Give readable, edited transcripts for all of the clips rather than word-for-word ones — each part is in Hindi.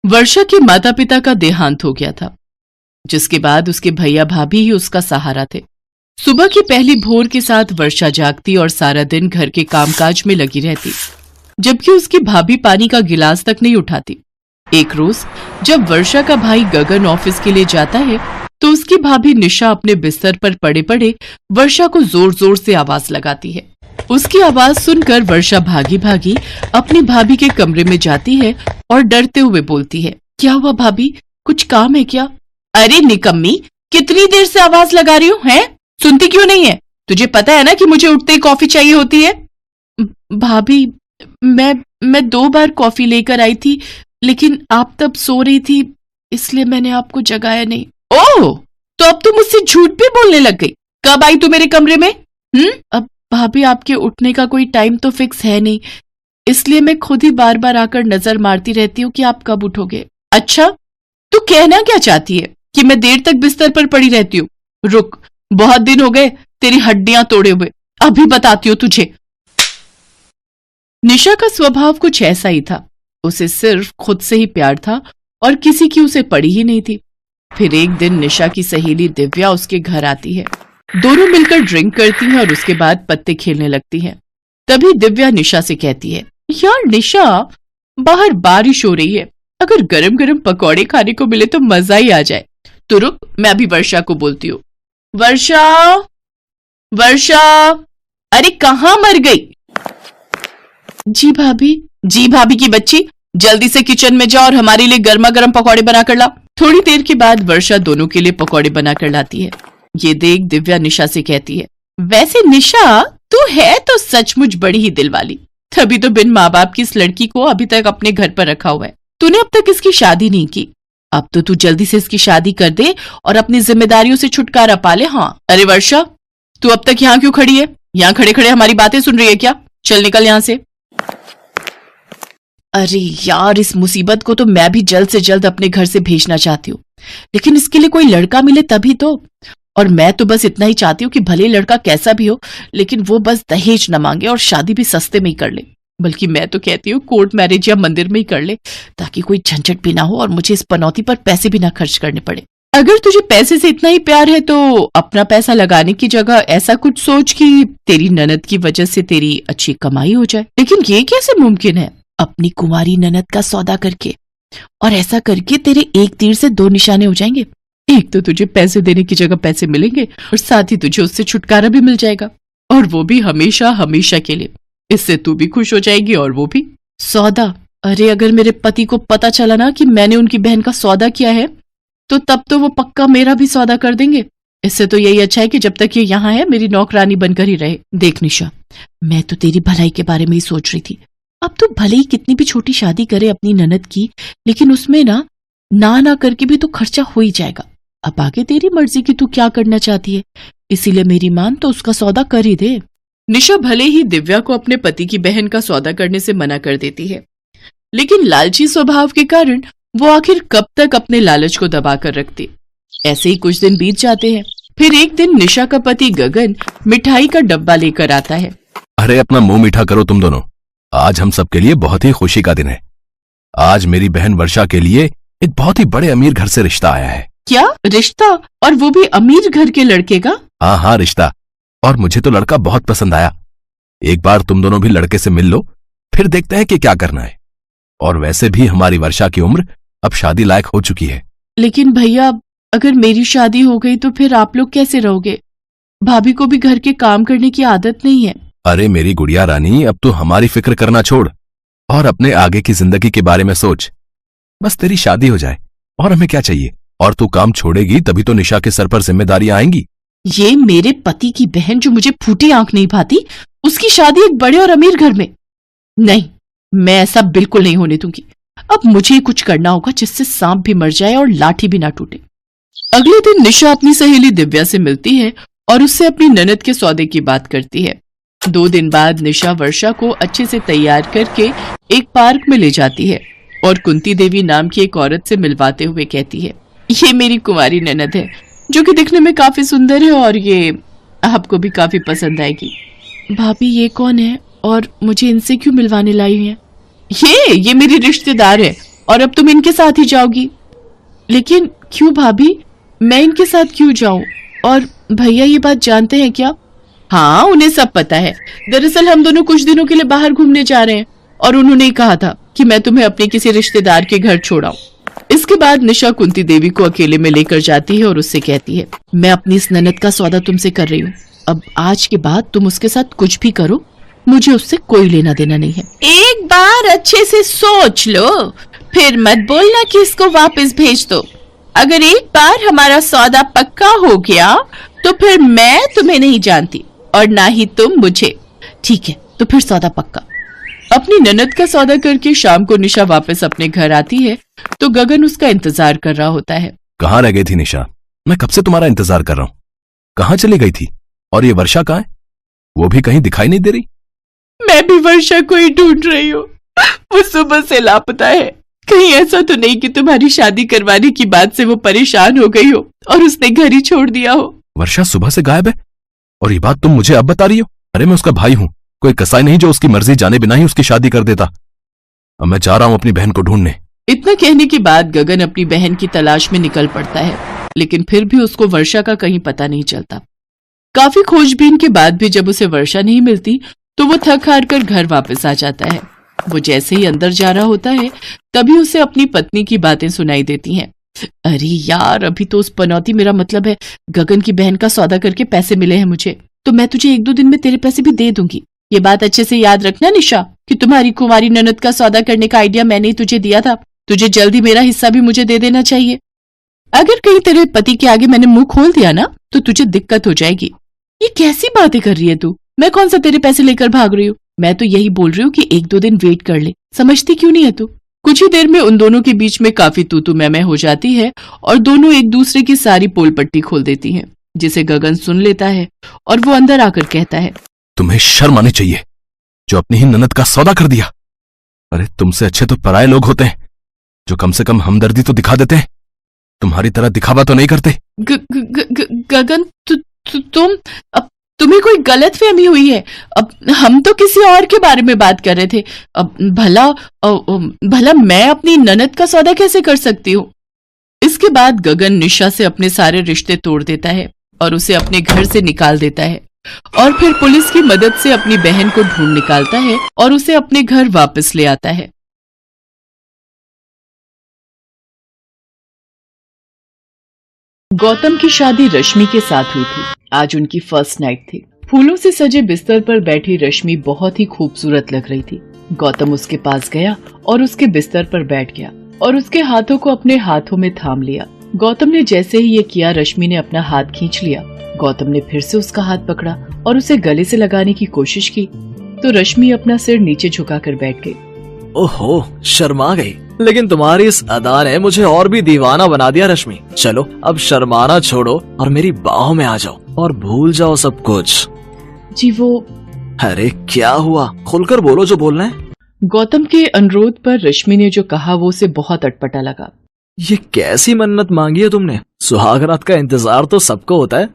वर्षा के माता पिता का देहांत हो गया था, जिसके बाद उसके भैया भाभी ही उसका सहारा थे। सुबह की पहली भोर के साथ वर्षा जागती और सारा दिन घर के कामकाज में लगी रहती, जबकि उसकी भाभी पानी का गिलास तक नहीं उठाती। एक रोज जब वर्षा का भाई गगन ऑफिस के लिए जाता है तो उसकी भाभी निशा अपने बिस्तर पर पड़े पड़े वर्षा को जोर जोर से आवाज लगाती है। उसकी आवाज सुनकर वर्षा भागी भागी अपनी भाभी के कमरे में जाती है और डरते हुए बोलती है, क्या हुआ भाभी, कुछ काम है क्या? अरे निकम्मी, कितनी देर से आवाज लगा रही हूँ, हैं? सुनती क्यों नहीं है? तुझे पता है ना कि मुझे उठते ही कॉफी चाहिए होती है। भाभी, मैं 2 बार कॉफी लेकर आई थी, लेकिन आप तब सो रही थी, इसलिए मैंने आपको जगाया नहीं। ओह, तो अब तुम मुझसे झूठ भी बोलने लग गई। कब आई तू मेरे कमरे में? अब भाभी, आपके उठने का कोई टाइम तो फिक्स है नहीं, इसलिए मैं खुद ही बार बार आकर नजर मारती रहती हूँ कि आप कब उठोगे। अच्छा, तू कहना क्या चाहती है कि मैं देर तक बिस्तर पर पड़ी रहती हूँ? रुक, बहुत दिन हो गए तेरी हड्डियां तोड़े हुए, अभी बताती हूँ तुझे। निशा का स्वभाव कुछ ऐसा ही था, उसे सिर्फ खुद से ही प्यार था और किसी की उसे पड़ी ही नहीं थी। फिर एक दिन निशा की सहेली दिव्या उसके घर आती है। दोनों मिलकर ड्रिंक करती हैं और उसके बाद पत्ते खेलने लगती हैं। तभी दिव्या निशा से कहती है, यार निशा, बाहर बारिश हो रही है, अगर गरम गरम पकौड़े खाने को मिले तो मजा ही आ जाए। तो रुक, मैं अभी वर्षा को बोलती हूँ। वर्षा, वर्षा, अरे कहाँ मर गई? जी भाभी। जी भाभी की बच्ची, जल्दी से किचन में जाओ और हमारे लिए गर्मा गर्म पकौड़े बनाकर ला। थोड़ी देर के बाद वर्षा दोनों के लिए पकौड़े बनाकर लाती है। ये देख दिव्या निशा से कहती है, वैसे निशा, तू है तो सचमुच बड़ी ही दिल वाली, तभी तो बिन माँ बाप की इस लड़की को अभी तक अपने घर पर रखा हुआ है। तूने अब तक इसकी शादी नहीं की, अब तो तू जल्दी से इसकी शादी कर दे और अपनी जिम्मेदारियों से छुटकारा पा ले। हाँ, अरे वर्षा, तू अब तक यहाँ क्यों खड़ी है? यहाँ खड़े खड़े हमारी बातें सुन रही है क्या? चल निकल यहाँ से। अरे यार, इस मुसीबत को तो मैं भी जल्द से जल्द अपने घर से भेजना चाहती हूँ, लेकिन इसके लिए कोई लड़का मिले तभी तो। और मैं तो बस इतना ही चाहती हूँ कि भले लड़का कैसा भी हो, लेकिन वो बस दहेज न मांगे और शादी भी सस्ते में ही कर ले। बल्कि मैं तो कहती हूँ कोर्ट मैरिज या मंदिर में ही कर ले, ताकि कोई झंझट भी ना हो और मुझे इस पनौती पर पैसे भी ना खर्च करने पड़े। अगर तुझे पैसे से इतना ही प्यार है तो अपना पैसा लगाने की जगह ऐसा कुछ सोच कि तेरी ननद की वजह से तेरी अच्छी कमाई हो जाए। लेकिन ये कैसे मुमकिन है? अपनी कुंवारी ननद का सौदा करके, और ऐसा करके तेरे एक तीर से 2 निशाने हो जाएंगे। एक तो तुझे पैसे देने की जगह पैसे मिलेंगे और साथ ही तुझे उससे छुटकारा भी मिल जाएगा, और वो भी हमेशा हमेशा के लिए। इससे तू भी खुश हो जाएगी और वो भी। सौदा? अरे अगर मेरे पति को पता चला ना कि मैंने उनकी बहन का सौदा किया है, तो तब तो वो पक्का मेरा भी सौदा कर देंगे। इससे तो यही अच्छा है कि जब तक ये यहाँ है मेरी नौकरानी बनकर ही रहे। देख निशा, मैं तो तेरी भलाई के बारे में ही सोच रही थी। अब तो भले ही कितनी भी छोटी शादी करे अपनी ननद की, लेकिन उसमें ना करके भी तो खर्चा हो ही जाएगा। अब आगे तेरी मर्जी कि तू क्या करना चाहती है, इसीलिए मेरी मान तो उसका सौदा कर ही दे। निशा भले ही दिव्या को अपने पति की बहन का सौदा करने से मना कर देती है, लेकिन लालची स्वभाव के कारण वो आखिर कब तक अपने लालच को दबा कर रखती। ऐसे ही कुछ दिन बीत जाते हैं। फिर एक दिन निशा का पति गगन मिठाई का डब्बा लेकर आता है। अरे अपना मुंह मीठा करो तुम दोनों, आज हम सबके लिए बहुत ही खुशी का दिन है। आज मेरी बहन वर्षा के लिए एक बहुत ही बड़े अमीर घर से रिश्ता आया है। क्या रिश्ता? और वो भी अमीर घर के लड़के का? हाँ रिश्ता, और मुझे तो लड़का बहुत पसंद आया। एक बार तुम दोनों भी लड़के से मिल लो, फिर देखते हैं कि क्या करना है। और वैसे भी हमारी वर्षा की उम्र अब शादी लायक हो चुकी है। लेकिन भैया, अगर मेरी शादी हो गई तो फिर आप लोग कैसे रहोगे? भाभी को भी घर के काम करने की आदत नहीं है। अरे मेरी गुड़िया रानी, अब तो हमारी फिक्र करना छोड़ और अपने आगे की जिंदगी के बारे में सोच। बस तेरी शादी हो जाए और हमें क्या चाहिए। और तू काम छोड़ेगी तभी तो निशा के सर पर जिम्मेदारियां आएंगी। ये मेरे पति की बहन जो मुझे फूटी आंख नहीं भाती, उसकी शादी एक बड़े और अमीर घर में? नहीं, मैं ऐसा बिल्कुल नहीं होने दूंगी। अब मुझे कुछ करना होगा जिससे सांप भी मर जाए और लाठी भी ना टूटे। अगले दिन निशा अपनी सहेली दिव्या से मिलती है और उससे अपनी ननद के सौदे की बात करती है। 2 दिन बाद निशा वर्षा को अच्छे से तैयार करके एक पार्क में ले जाती है और कुंती देवी नाम की एक औरत से मिलवाते हुए कहती है, ये मेरी कुंवारी ननद है जो कि दिखने में काफी सुंदर है और ये आपको भी काफी पसंद आएगी। भाभी, ये कौन है और मुझे इनसे क्यों मिलवाने लाई है? ये मेरी रिश्तेदार है और अब तुम इनके साथ ही जाओगी। लेकिन क्यों भाभी, मैं इनके साथ क्यों जाऊं? और भैया ये बात जानते हैं क्या? हाँ, उन्हें सब पता है। दरअसल हम दोनों कुछ दिनों के लिए बाहर घूमने जा रहे हैं और उन्होंने ही कहा था कि मैं तुम्हें अपने किसी रिश्तेदार के घर छोड़ाऊं। इसके बाद निशा कुंती देवी को अकेले में लेकर जाती है और उससे कहती है, मैं अपनी इस ननद का सौदा तुमसे कर रही हूँ। अब आज के बाद तुम उसके साथ कुछ भी करो, मुझे उससे कोई लेना देना नहीं है। एक बार अच्छे से सोच लो, फिर मत बोलना कि इसको वापस भेज दो। अगर एक बार हमारा सौदा पक्का हो गया तो फिर मैं तुम्हें नहीं जानती और ना ही तुम मुझे। ठीक है, तो फिर सौदा पक्का। अपनी ननद का सौदा करके शाम को निशा वापस अपने घर आती है तो गगन उसका इंतजार कर रहा होता है। कहाँ रह गई थी निशा? मैं कब से तुम्हारा इंतजार कर रहा हूँ। कहाँ चली गई थी? और ये वर्षा कहाँ है? वो भी कहीं दिखाई नहीं दे रही। मैं भी वर्षा को ही ढूंढ रही हूँ, वो सुबह से लापता है। कहीं ऐसा तो नहीं कि तुम्हारी शादी करवाने की बात से वो परेशान हो गई हो और उसने घर ही छोड़ दिया हो। वर्षा सुबह से गायब है और ये बात तुम मुझे अब बता रही हो? अरे मैं उसका भाई हूँ, कोई कसाई नहीं जो उसकी मर्जी जाने बिना ही उसकी शादी कर देता। अब मैं जा रहा हूँ अपनी बहन को ढूंढने। इतना कहने के बाद गगन अपनी बहन की तलाश में निकल पड़ता है, लेकिन फिर भी उसको वर्षा का कहीं पता नहीं चलता। काफी खोजबीन के बाद भी जब उसे वर्षा नहीं मिलती तो वो थक हार कर घर वापस आ जाता है। वो जैसे ही अंदर जा रहा होता है तभी उसे अपनी पत्नी की बातें सुनाई देती हैं। अरे यार, अभी तो उस पनौती, मेरा मतलब है गगन की बहन का सौदा करके पैसे मिले हैं मुझे, तो मैं तुझे 1-2 दिन में तेरे पैसे भी दे दूंगी। ये बात अच्छे से याद रखना निशा कि तुम्हारी कुंवारी ननद का सौदा करने का आइडिया मैंने ही तुझे दिया था। तुझे जल्दी मेरा हिस्सा भी मुझे दे देना चाहिए। अगर कहीं तेरे पति के आगे मैंने मुंह खोल दिया ना तो तुझे दिक्कत हो जाएगी। ये कैसी बातें कर रही है तू? मैं कौन सा तेरे पैसे लेकर भाग रही हूँ? मैं तो यही बोल रही हूँ कि 1-2 दिन वेट कर ले। समझती क्यों नहीं है तू? कुछ ही देर में उन दोनों के बीच में काफी तू मैं हो जाती है और दोनों एक दूसरे की सारी पोल पट्टी खोल देती हैं, जिसे गगन सुन लेता है और वो अंदर आकर कहता है, तुम्हें शर्म आनी चाहिए जो अपनी ही ननद का सौदा कर दिया। अरे तुमसे अच्छे तो पराये लोग होते हैं जो कम से कम हमदर्दी तो दिखा देते हैं, तुम्हारी तरह दिखावा तो नहीं करते। गगन, अब तुम्हें कोई गलतफहमी हुई है। अब हम तो किसी और के बारे में बात कर रहे थे। अब भला मैं अपनी ननद का सौदा कैसे कर सकती हूँ? इसके बाद गगन निशा से अपने सारे रिश्ते तोड़ देता है और उसे अपने घर से निकाल देता है और फिर पुलिस की मदद से अपनी बहन को ढूंढ निकालता है और उसे अपने घर वापस ले आता है। गौतम की शादी रश्मि के साथ हुई थी। आज उनकी फर्स्ट नाइट थी। फूलों से सजे बिस्तर पर बैठी रश्मि बहुत ही खूबसूरत लग रही थी। गौतम उसके पास गया और उसके बिस्तर पर बैठ गया और उसके हाथों को अपने हाथों में थाम लिया। गौतम ने जैसे ही ये किया, रश्मि ने अपना हाथ खींच लिया। गौतम ने फिर से उसका हाथ पकड़ा और उसे गले से लगाने की कोशिश की तो रश्मि अपना सिर नीचे झुकाकर बैठ गई। ओहो, शर्मा गई। लेकिन तुम्हारी इस अदा ने मुझे और भी दीवाना बना दिया रश्मि। चलो अब शर्माना छोड़ो और मेरी बाहों में आ जाओ और भूल जाओ सब कुछ। जी वो... अरे क्या हुआ? खुलकर बोलो जो बोलना है। गौतम के अनुरोध पर रश्मि ने जो कहा वो उसे बहुत अटपटा लगा। ये कैसी मन्नत मांगी है तुमने? सुहाग रात का इंतजार तो सबको होता है।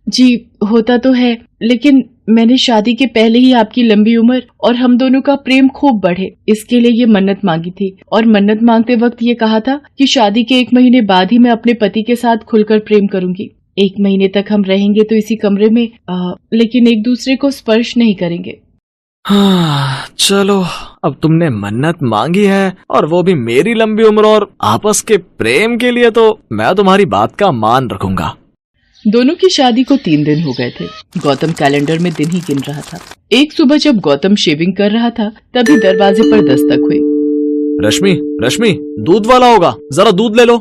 जी होता तो है, लेकिन मैंने शादी के पहले ही आपकी लंबी उम्र और हम दोनों का प्रेम खूब बढ़े, इसके लिए ये मन्नत मांगी थी। और मन्नत मांगते वक्त ये कहा था कि शादी के 1 महीने बाद ही मैं अपने पति के साथ खुलकर प्रेम करूंगी। 1 महीने तक हम रहेंगे तो इसी कमरे में, लेकिन एक दूसरे को स्पर्श नहीं करेंगे। हाँ चलो, अब तुमने मन्नत मांगी है और वो भी मेरी लंबी उम्र और आपस के प्रेम के लिए, तो मैं तुम्हारी बात का मान रखूंगा। दोनों की शादी को 3 दिन हो गए थे। गौतम कैलेंडर में दिन ही गिन रहा था। एक सुबह जब गौतम शेविंग कर रहा था तभी दरवाजे पर दस्तक हुई। रश्मि, रश्मि, दूध वाला होगा, जरा दूध ले लो।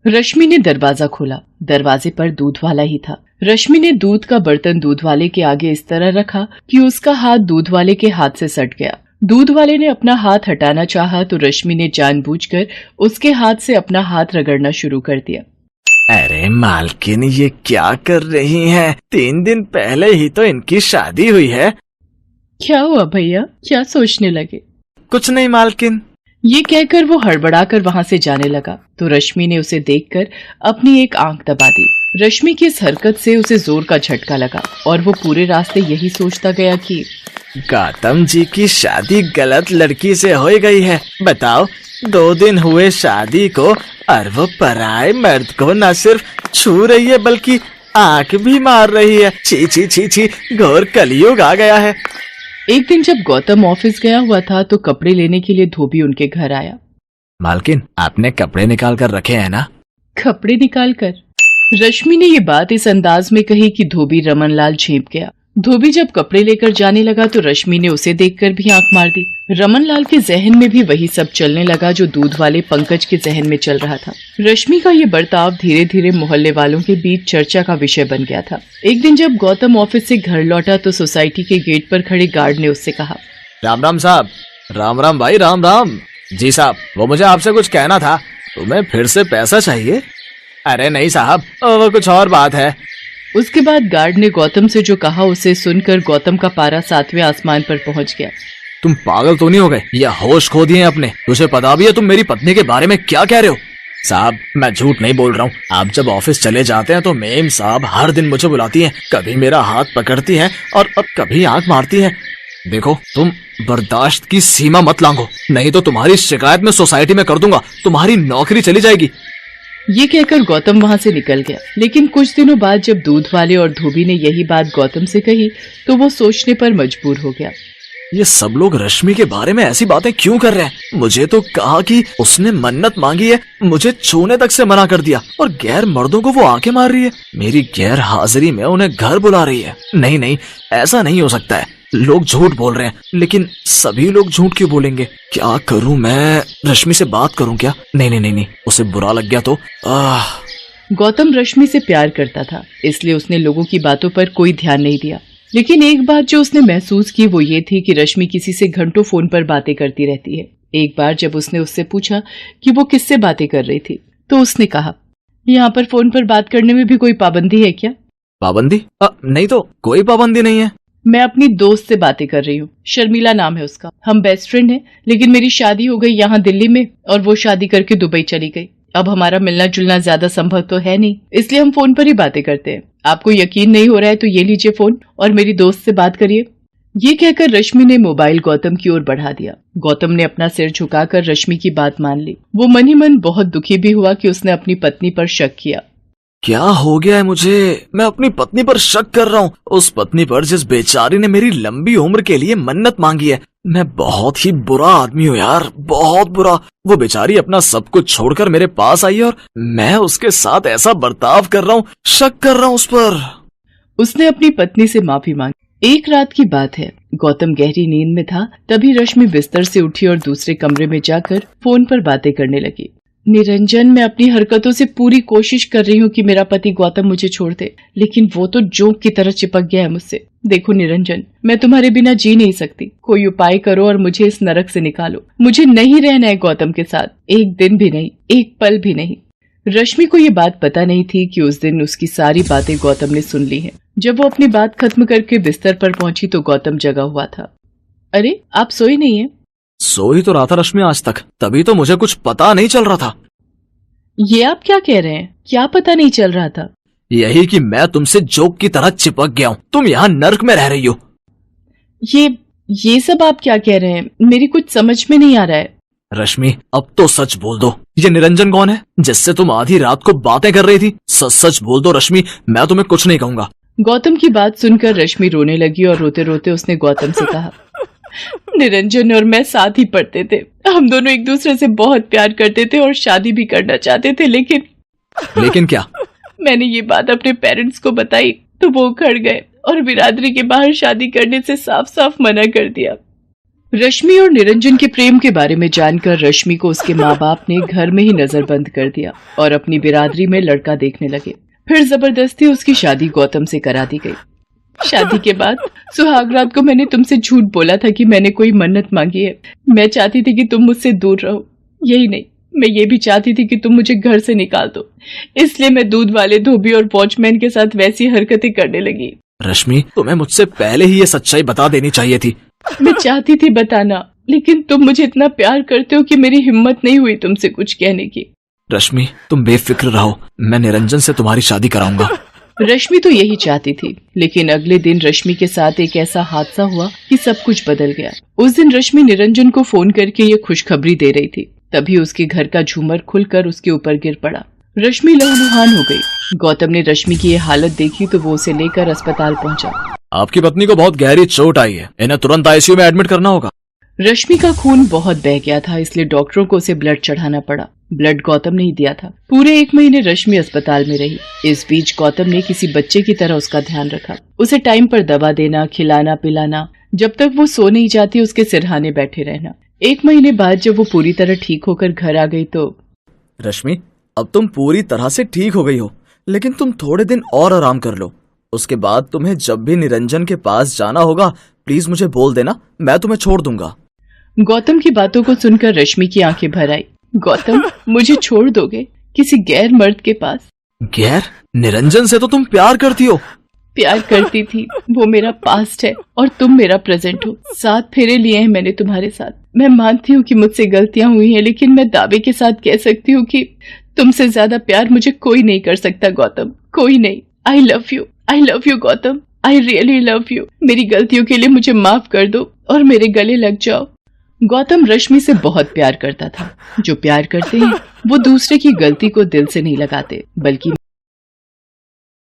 रश्मि ने दरवाजा खोला। दरवाजे पर दूध वाला ही था। रश्मि ने दूध का बर्तन दूध वाले के आगे इस तरह रखा कि उसका हाथ दूध वाले के हाथ से सट गया। दूध वाले ने अपना हाथ हटाना चाहा तो रश्मि ने जानबूझकर उसके हाथ से अपना हाथ रगड़ना शुरू कर दिया। अरे मालकिन, ये क्या कर रही हैं? 3 दिन पहले ही तो इनकी शादी हुई है। क्या हुआ भैया, क्या सोचने लगे? कुछ नहीं मालकिन। ये कहकर वो हड़बड़ाकर वहां से जाने लगा तो रश्मि ने उसे देखकर अपनी एक आंख दबा दी। रश्मि की इस हरकत से उसे जोर का झटका लगा और वो पूरे रास्ते यही सोचता गया कि गौतम जी की शादी गलत लड़की से हो गई है। बताओ, 2 दिन हुए शादी को और वो पराये मर्द को न सिर्फ छू रही है बल्कि आंख भी मार रही है। छी छी छी छी, घोर कलयुग आ गया है। एक दिन जब गौतम ऑफिस गया हुआ था तो कपड़े लेने के लिए धोबी उनके घर आया। मालकिन, आपने कपड़े निकाल कर रखे हैं ना? कपड़े निकाल कर? रश्मि ने ये बात इस अंदाज में कही कि धोबी रमनलाल झेप गया। धोबी जब कपड़े लेकर जाने लगा तो रश्मि ने उसे देखकर भी आंख मार दी। रमनलाल के जहन में भी वही सब चलने लगा जो दूध वाले पंकज के जहन में चल रहा था। रश्मि का ये बर्ताव धीरे धीरे मोहल्ले वालों के बीच चर्चा का विषय बन गया था। एक दिन जब गौतम ऑफिस से घर लौटा तो सोसाइटी के गेट पर खड़े गार्ड ने उससे कहा, राम राम साहब। राम राम भाई, राम राम। जी साहब, वो मुझे आपसे कुछ कहना था। तुम्हें फिर से पैसा चाहिए? अरे नहीं साहब, वो कुछ और बात है। उसके बाद गार्ड ने गौतम से जो कहा उसे सुनकर गौतम का पारा 7वें आसमान पर पहुंच गया। तुम पागल तो नहीं हो गए या होश खो दिए अपने? तुझे पता भी है तुम मेरी पत्नी के बारे में क्या कह रहे हो? साहब, मैं झूठ नहीं बोल रहा हूँ। आप जब ऑफिस चले जाते हैं तो मेम साहब हर दिन मुझे बुलाती हैं। कभी मेरा हाथ पकड़ती हैं और अब कभी आंख मारती हैं। देखो, तुम बर्दाश्त की सीमा मत लांघो, नहीं तो तुम्हारी शिकायत मैं सोसाइटी में कर दूंगा। तुम्हारी नौकरी चली जाएगी। ये कहकर गौतम वहां से निकल गया। लेकिन कुछ दिनों बाद जब दूध वाले और धोबी ने यही बात गौतम से कही तो वो सोचने पर मजबूर हो गया। ये सब लोग रश्मि के बारे में ऐसी बातें क्यों कर रहे हैं? मुझे तो कहा कि उसने मन्नत मांगी है, मुझे छूने तक से मना कर दिया और गैर मर्दों को वो आंखें मार रही है। मेरी गैर हाजिरी में उन्हें घर बुला रही है। नहीं नहीं, ऐसा नहीं हो सकता है। लोग झूठ बोल रहे हैं, लेकिन सभी लोग झूठ क्यों बोलेंगे? क्या करूं मैं? रश्मि से बात करूं क्या? नहीं नहीं नहीं नहीं, उसे बुरा लग गया तो गौतम रश्मि से प्यार करता था, इसलिए उसने लोगों की बातों पर कोई ध्यान नहीं दिया। लेकिन एक बात जो उसने महसूस की वो ये थी कि रश्मि किसी से घंटों फोन पर बातें करती रहती है। एक बार जब उसने उससे पूछा कि वो किससे बातें कर रही थी तो उसने कहा, यहाँ पर फोन पर बात करने में भी कोई पाबंदी है क्या? पाबंदी? नहीं तो कोई पाबंदी नहीं है। मैं अपनी दोस्त से बातें कर रही हूँ, शर्मिला नाम है उसका। हम बेस्ट फ्रेंड हैं, लेकिन मेरी शादी हो गई यहाँ दिल्ली में और वो शादी करके दुबई चली गई। अब हमारा मिलना जुलना ज्यादा संभव तो है नहीं, इसलिए हम फोन पर ही बातें करते हैं। आपको यकीन नहीं हो रहा है तो ये लीजिए फोन और मेरी दोस्त से बात करिए। ये कहकर रश्मि ने मोबाइल गौतम की ओर बढ़ा दिया। गौतम ने अपना सिर झुकाकर रश्मि की बात मान ली। वो मन ही मन बहुत दुखी भी हुआ कि उसने अपनी पत्नी पर शक किया। क्या हो गया है मुझे? मैं अपनी पत्नी पर शक कर रहा हूँ, उस पत्नी पर जिस बेचारी ने मेरी लंबी उम्र के लिए मन्नत मांगी है। मैं बहुत ही बुरा आदमी हूँ यार, बहुत बुरा। वो बेचारी अपना सब कुछ छोड़कर मेरे पास आई और मैं उसके साथ ऐसा बर्ताव कर रहा हूँ, शक कर रहा हूँ उस पर। उसने अपनी पत्नी से माफी मांगी। एक रात की बात है, गौतम गहरी नींद में था, तभी रश्मि बिस्तर से उठी और दूसरे कमरे में जाकर फोन पर बातें करने लगी। निरंजन, मैं अपनी हरकतों से पूरी कोशिश कर रही हूँ कि मेरा पति गौतम मुझे छोड़ दे, लेकिन वो तो जोंक की तरह चिपक गया है मुझसे। देखो निरंजन, मैं तुम्हारे बिना जी नहीं सकती। कोई उपाय करो और मुझे इस नरक से निकालो। मुझे नहीं रहना है गौतम के साथ, एक दिन भी नहीं, एक पल भी नहीं। रश्मि को ये बात पता नहीं थी कि उस दिन उसकी सारी बातें गौतम ने सुन ली हैं। जब वो अपनी बात खत्म करके बिस्तर पर पहुंची तो गौतम जगा हुआ था। अरे, आप सोई नहीं है? सो ही तो रहा था रश्मि आज तक, तभी तो मुझे कुछ पता नहीं चल रहा था। ये आप क्या कह रहे हैं? क्या पता नहीं चल रहा था? यही कि मैं तुमसे जोक की तरह चिपक गया हूँ। तुम यहाँ नर्क में रह रही हो। ये सब आप क्या कह रहे हैं? मेरी कुछ समझ में नहीं आ रहा है। रश्मि, अब तो सच बोल दो, ये निरंजन कौन है जिससे तुम आधी रात को बातें कर रही थी? सच सच बोल दो रश्मि, मैं तुम्हें कुछ नहीं कहूंगा। गौतम की बात सुनकर रश्मि रोने लगी और रोते रोते उसने गौतम से कहा, निरंजन और मैं साथ ही पढ़ते थे। हम दोनों एक दूसरे से बहुत प्यार करते थे और शादी भी करना चाहते थे, लेकिन क्या? मैंने ये बात अपने पेरेंट्स को बताई तो वो उखड़ गए और बिरादरी के बाहर शादी करने से साफ साफ मना कर दिया। रश्मि और निरंजन के प्रेम के बारे में जानकर रश्मि को उसके माँ बाप ने घर में ही नजरबंद कर दिया और अपनी बिरादरी में लड़का देखने लगे। फिर जबरदस्ती उसकी शादी गौतम से करा दी गई। शादी के बाद सुहाग रात को मैंने तुमसे झूठ बोला था कि मैंने कोई मन्नत मांगी है। मैं चाहती थी कि तुम मुझसे दूर रहो। यही नहीं, मैं ये भी चाहती थी कि तुम मुझे घर से निकाल दो। इसलिए मैं दूध वाले, धोबी और वॉचमैन के साथ वैसी हरकतें करने लगी। रश्मि, तुम्हें मुझसे पहले ही ये सच्चाई बता देनी चाहिए थी। मैं चाहती थी बताना, लेकिन तुम मुझे इतना प्यार करते हो कि मेरी हिम्मत नहीं हुई तुमसे कुछ कहने की। रश्मि, तुम बेफिक्र रहो, मैं निरंजन से तुम्हारी शादी कराऊंगा। रश्मि तो यही चाहती थी, लेकिन अगले दिन रश्मि के साथ एक ऐसा हादसा हुआ कि सब कुछ बदल गया। उस दिन रश्मि निरंजन को फोन करके ये खुशखबरी दे रही थी, तभी उसके घर का झूमर खुलकर उसके ऊपर गिर पड़ा। रश्मि लहूलुहान हो गई। गौतम ने रश्मि की ये हालत देखी तो वो उसे लेकर अस्पताल पहुंचा। आपकी पत्नी को बहुत गहरी चोट आई है, इन्हें तुरंत आईसीयू में एडमिट करना होगा। रश्मि का खून बहुत बह गया था, इसलिए डॉक्टरों को उसे ब्लड चढ़ाना पड़ा। ब्लड गौतम ने ही दिया था। पूरे 1 महीने रश्मि अस्पताल में रही। इस बीच गौतम ने किसी बच्चे की तरह उसका ध्यान रखा, उसे टाइम पर दवा देना, खिलाना पिलाना, जब तक वो सो नहीं जाती उसके सिरहाने बैठे रहना। 1 महीने बाद जब वो पूरी तरह ठीक होकर घर आ गई तो रश्मि, अब तुम पूरी तरह से ठीक हो गई हो, लेकिन तुम थोड़े दिन और आराम कर लो। उसके बाद तुम्हें जब भी निरंजन के पास जाना होगा प्लीज मुझे बोल देना, मैं तुम्हें छोड़ दूंगा। गौतम की बातों को सुनकर रश्मि की आंखें भर आई। गौतम, मुझे छोड़ दोगे किसी गैर मर्द के पास? गैर? निरंजन से तो तुम प्यार करती हो। प्यार करती थी, वो मेरा पास्ट है और तुम मेरा प्रेजेंट हो। 7 फेरे लिए हैं मैंने तुम्हारे साथ। मैं मानती हूँ कि मुझसे गलतियां हुई हैं, लेकिन मैं दावे के साथ कह सकती हूँ कि तुमसे ज्यादा प्यार मुझे कोई नहीं कर सकता गौतम, कोई नहीं। I love you Gautam, I really love you. मेरी गलतियों के लिए मुझे माफ कर दो और मेरे गले लग जाओ। गौतम रश्मि से बहुत प्यार करता था। जो प्यार करते हैं वो दूसरे की गलती को दिल से नहीं लगाते, बल्कि